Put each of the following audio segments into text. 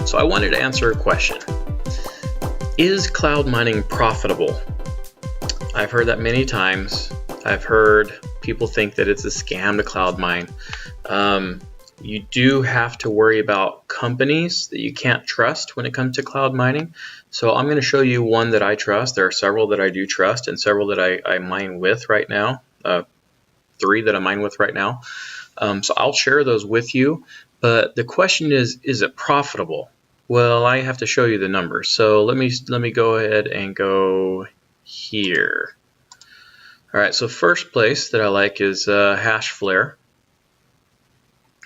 So I wanted to answer a question. Is cloud mining profitable? I've heard that many times. I've heard people think that it's a scam to cloud mine. You do have to worry about companies that you can't trust when it comes to cloud mining. So I'm going to show you one that I trust. There are several that I do trust and several that I mine with right now. 3 that I mine with right now. So I'll share those with you. But the question is it profitable? Well, I have to show you the numbers. So let me go ahead and go here. All right, so first place that I like is Hashflare.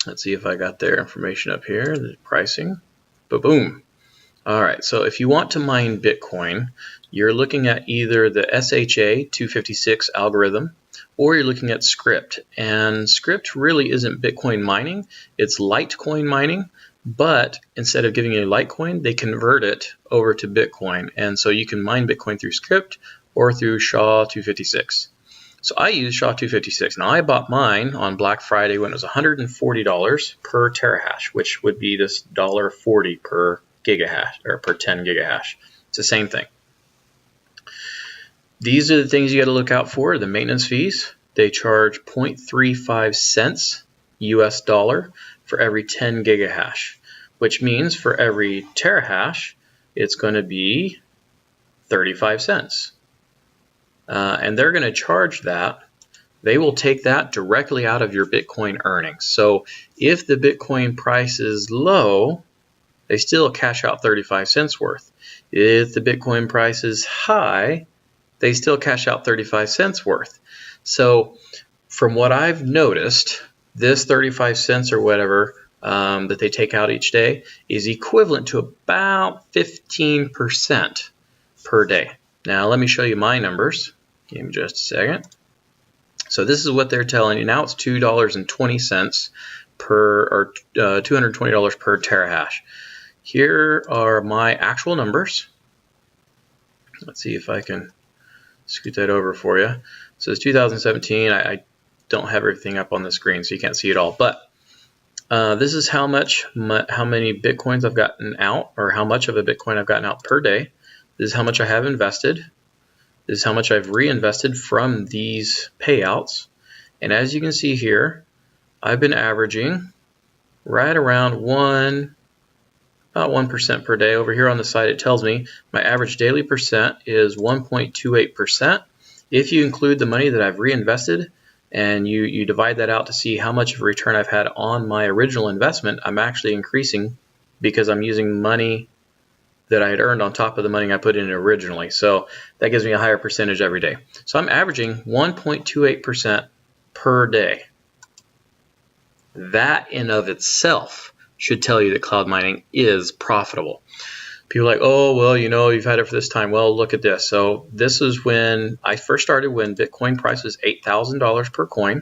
Let's see if I got their information up here, the pricing. Boom. All right, so if you want to mine Bitcoin, you're looking at either the SHA 256 algorithm or you're looking at Script. And Script really isn't Bitcoin mining, it's Litecoin mining, but instead of giving you Litecoin, they convert it over to Bitcoin. And so you can mine Bitcoin through Script or through SHA 256. So I use SHA 256. Now I bought mine on Black Friday when it was $140 per terahash, which would be this $1.40 per gigahash or per 10 gigahash. It's the same thing. These are the things you got to look out for. The maintenance fees. They charge 0.35 cents US dollar for every 10 gigahash, which means for every terahash, it's going to be 35 cents. And they're going to charge that. They will take that directly out of your Bitcoin earnings. So if the Bitcoin price is low, they still cash out 35 cents worth. If the Bitcoin price is high, they still cash out 35 cents worth. So from what I've noticed, this 35 cents or whatever that they take out each day is equivalent to about 15% per day. Now let me show you my numbers. Give me just a second. So this is what they're telling you. Now it's $2.20 per, or $220 per terahash. Here are my actual numbers. Let's see if I can scoot that over for you. So it's 2017. I don't have everything up on the screen, so you can't see it all. But this is how many Bitcoins I've gotten out, or how much of a Bitcoin I've gotten out per day. This is how much I have invested. This is how much I've reinvested from these payouts. And as you can see here, I've been averaging right around about 1% per day. Over here on the side, it tells me my average daily percent is 1.28%. If you include the money that I've reinvested and you divide that out to see how much of a return I've had on my original investment, I'm actually increasing because I'm using money that I had earned on top of the money I put in originally. So that gives me a higher percentage every day. So I'm averaging 1.28% per day. That in of itself should tell you that cloud mining is profitable. People are like, oh, well, you know, you've had it for this time. Well, look at this. So this is when I first started, when Bitcoin price was $8,000 per coin.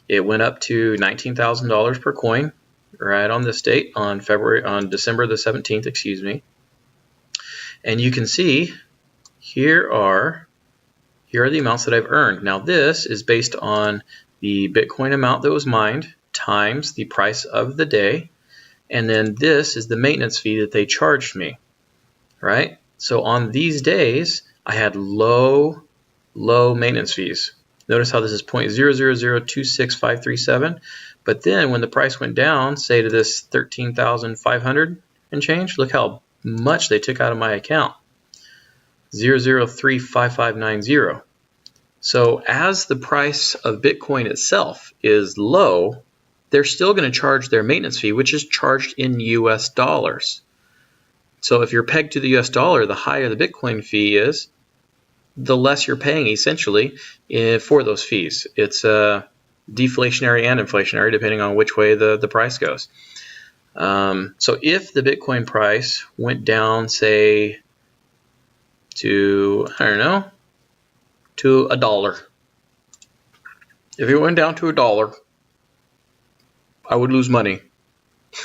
It went up to $19,000 per coin right on this date, on December the 17th, excuse me. And you can see here are the amounts that I've earned. Now this is based on the Bitcoin amount that was mined times the price of the day. And then this is the maintenance fee that they charged me, right? So on these days, I had low maintenance fees. Notice how this is 0.00026537. But then when the price went down, say to this 13,500 and change, look how much they took out of my account. 0.0035590. So as the price of Bitcoin itself is low, they're still going to charge their maintenance fee, which is charged in US dollars. So if you're pegged to the US dollar, the higher the Bitcoin fee is, the less you're paying essentially for those fees. It's deflationary and inflationary depending on which way the price goes. So if the Bitcoin price went down, say, to, I don't know, to $1. If it went down to $1, I would lose money.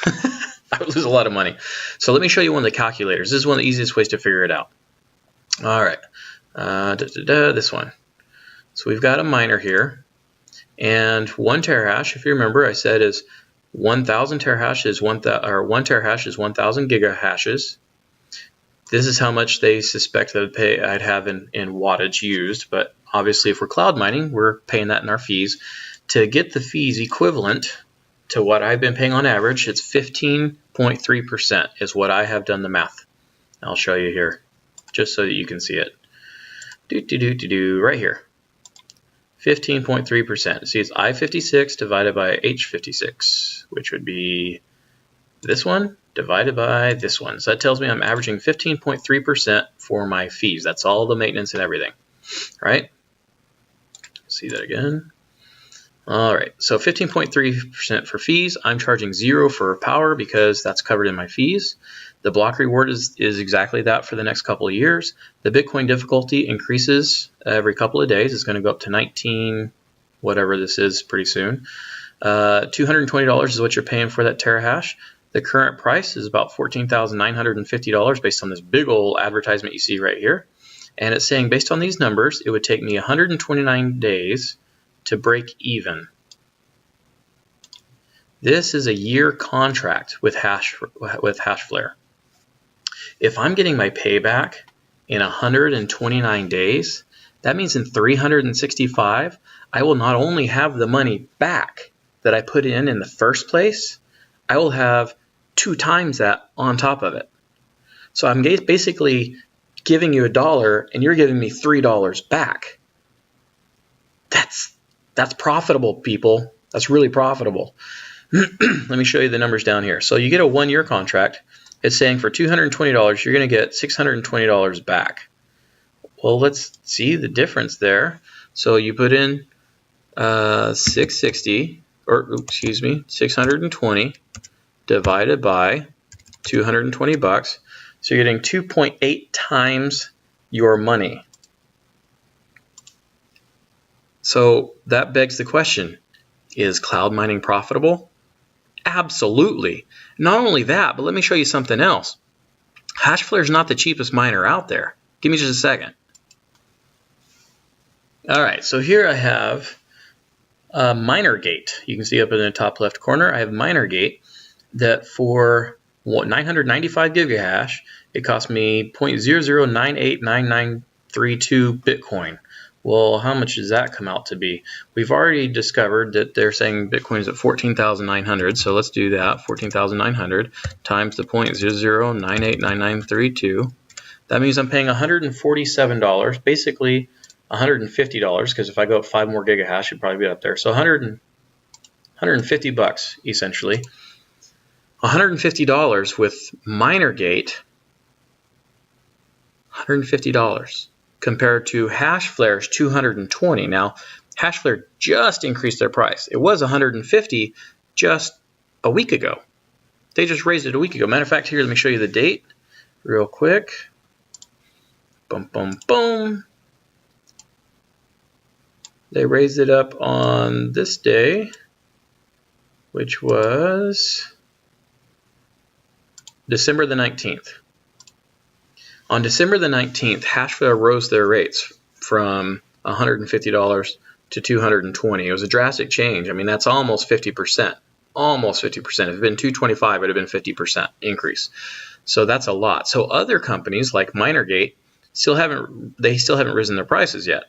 I would lose a lot of money. So let me show you one of the calculators. This is one of the easiest ways to figure it out. All right, this one. So we've got a miner here, and 1 terahash, if you remember, I said is 1,000 terahash is 1 terahash is 1,000 gigahashes. This is how much they suspect that I'd have in wattage used, but obviously if we're cloud mining, we're paying that in our fees. To get the fees equivalent to what I've been paying on average, it's 15.3% is what I have done the math. I'll show you here, just so that you can see it. Right here. 15.3%. See, it's I56 divided by H56, which would be this one divided by this one. So that tells me I'm averaging 15.3% for my fees. That's all the maintenance and everything, right? See that again. All right, so 15.3% for fees. I'm charging 0 for power because that's covered in my fees. The block reward is exactly that for the next couple of years. The Bitcoin difficulty increases every couple of days. It's going to go up to 19, whatever this is, pretty soon. $220 is what you're paying for that terahash. The current price is about $14,950 based on this big old advertisement you see right here. And it's saying based on these numbers, it would take me 129 days to break even. This is a year contract with Hashflare. If I'm getting my payback in 129 days, that means in 365, I will not only have the money back that I put in the first place, I will have 2 times that on top of it. So I'm basically giving you $1 and you're giving me $3 back. That's profitable, people. That's really profitable. Let me show you the numbers down here. So you get a 1-year contract. It's saying for $220, you're going to get $620 back. Well, let's see the difference there. So you put in 620 divided by 220 bucks. So you're getting 2.8 times your money. So that begs the question, is cloud mining profitable? Absolutely. Not only that, but let me show you something else. Hashflare is not the cheapest miner out there. Give me just a second. All right, so here I have MinerGate. You can see up in the top left corner, I have MinerGate that for 995 gigahash, it cost me 0.00989932 Bitcoin. Well, how much does that come out to be? We've already discovered that they're saying Bitcoin is at 14,900, so let's do that. 14,900 times the 0.00989932. That means I'm paying $147, basically $150, because if I go up 5 more gigahash, it'd probably be up there. So 150 bucks, essentially. $150 with MinerGate, $150. Compared to Hashflare's 220. Now, Hashflare just increased their price. It was 150 just a week ago. They just raised it a week ago. Matter of fact, here, let me show you the date real quick. Boom, boom, boom. They raised it up on this day, which was December the 19th. On December the 19th, Hashflare rose their rates from $150 to $220. It was a drastic change. I mean, that's almost 50%. Almost 50%. If it had been $225, it would have been 50% increase. So that's a lot. So other companies like MinerGate still haven't risen their prices yet.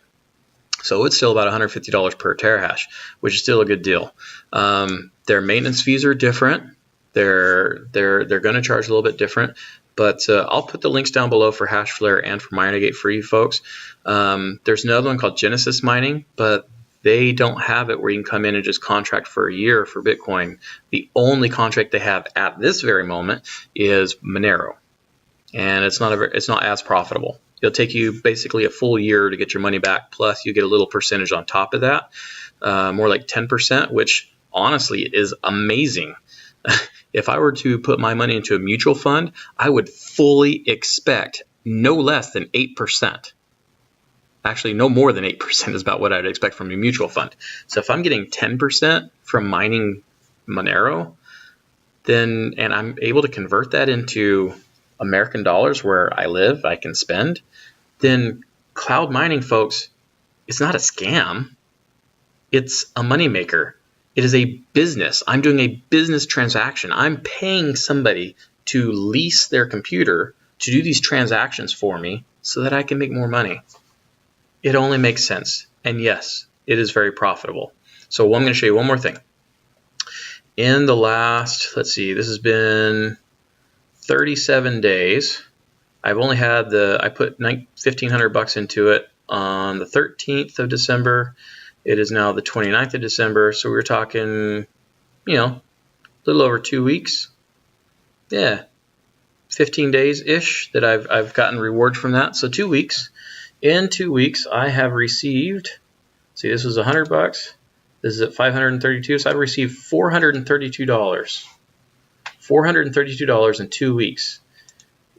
So it's still about $150 per terahash, which is still a good deal. Their maintenance fees are different. They're going to charge a little bit different. But I'll put the links down below for Hashflare and for MinerGate for you folks. There's another one called Genesis Mining, but they don't have it where you can come in and just contract for a year for Bitcoin. The only contract they have at this very moment is Monero, and it's not as profitable. It'll take you basically a full year to get your money back, plus you get a little percentage on top of that, more like 10%, which honestly is amazing. If I were to put my money into a mutual fund, I would fully expect no less than 8%. Actually, no more than 8% is about what I'd expect from a mutual fund. So if I'm getting 10% from mining Monero, and I'm able to convert that into American dollars where I live, I can spend, then cloud mining, folks, it's not a scam. It's a moneymaker. It is a business. I'm doing a business transaction. I'm paying somebody to lease their computer to do these transactions for me so that I can make more money. It only makes sense. And yes, it is very profitable. So I'm going to show you one more thing. In the last, let's see, this has been 37 days. I've only had I put $1,500 into it on the 13th of December. It is now the 29th of December. So we're talking, a little over 2 weeks. Yeah, 15 days-ish that I've gotten reward from that. So 2 weeks. In 2 weeks, I have received, see, this was $100. This is at 532, so I've received $432. $432 in 2 weeks.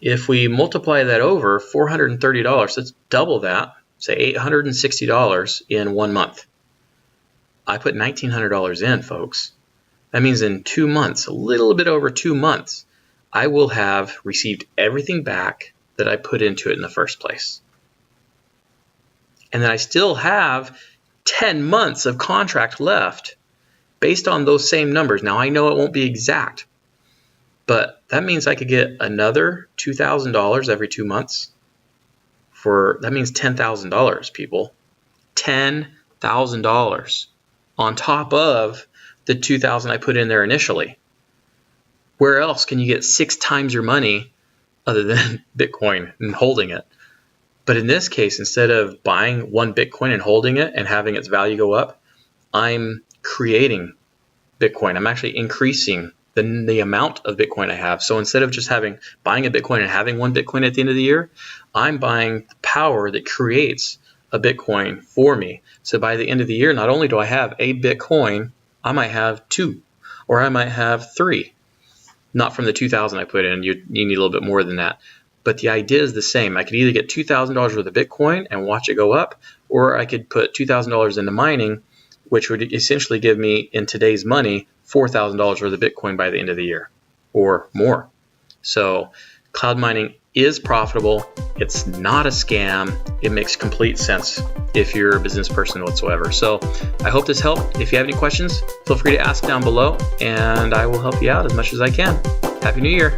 If we multiply that over $430, that's double that, say $860 in 1 month. I put $1,900 in, folks. That means in 2 months, a little bit over 2 months, I will have received everything back that I put into it in the first place. And then I still have 10 months of contract left based on those same numbers. Now, I know it won't be exact, but that means I could get another $2,000 every 2 months. That means $10,000, people. $10,000 on top of the $2,000 I put in there initially. Where else can you get 6 times your money other than Bitcoin and holding it? But in this case, instead of buying one Bitcoin and holding it and having its value go up, I'm creating Bitcoin. I'm actually increasing the amount of Bitcoin I have. So instead of just buying a Bitcoin and having one Bitcoin at the end of the year, I'm buying the power that creates a Bitcoin for me. So by the end of the year, not only do I have a Bitcoin, I might have 2, or I might have 3. Not from the 2,000 I put in. You need a little bit more than that. But the idea is the same. I could either get $2,000 worth of Bitcoin and watch it go up, or I could put $2,000 into mining, which would essentially give me, in today's money, $4,000 worth of Bitcoin by the end of the year or more. So cloud mining is profitable. It's not a scam. It makes complete sense if you're a business person whatsoever. So I hope this helped. If you have any questions, feel free to ask down below, and I will help you out as much as I can. Happy New Year.